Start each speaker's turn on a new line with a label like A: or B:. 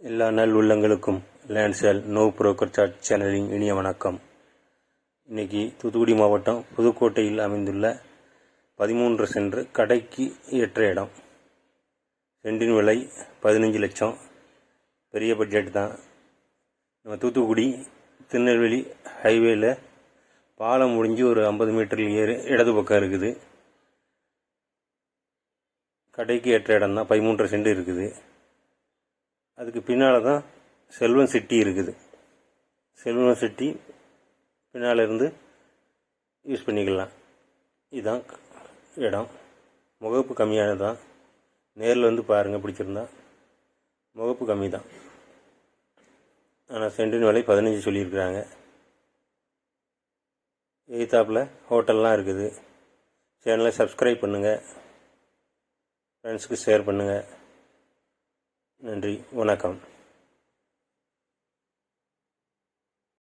A: எல்லா நல் உள்ளங்களுக்கும் லேண்ட்சேல் நோ புரோக்கர் சார்ட் சேனலின் இனிய வணக்கம். இன்றைக்கி தூத்துக்குடி மாவட்டம் புதுக்கோட்டையில் அமைந்துள்ள 13 சென்ட் கடைக்கு ஏற்ற இடம். சென்டின் விலை 15 லட்சம். பெரிய பட்ஜெட் தான். நம்ம தூத்துக்குடி திருநெல்வேலி ஹைவேல பாலம் முடிஞ்சு ஒரு 50 மீட்டர் இடது பக்கம் இருக்குது. கடைக்கு ஏற்ற இடம் தான். 13 சென்ட் இருக்குது. அதுக்கு பின்னால் தான் செல்வம் சிட்டி இருக்குது. செல்வம் சிட்டி பின்னால் இருந்து யூஸ் பண்ணிக்கலாம். இதுதான் இடம். முகப்பு கம்மியானது தான். நேரில் வந்து பாருங்கள், பிடிச்சிருந்தா. முகப்பு கம்மி தான். ஆனால் சென்டின் விலை 15 சொல்லியிருக்கிறாங்க. எய்தாப்பில் ஹோட்டல்லாம் இருக்குது. சேனலை சப்ஸ்கிரைப் பண்ணுங்கள், ஃப்ரெண்ட்ஸுக்கு ஷேர் பண்ணுங்கள். நன்றி, வணக்கம்.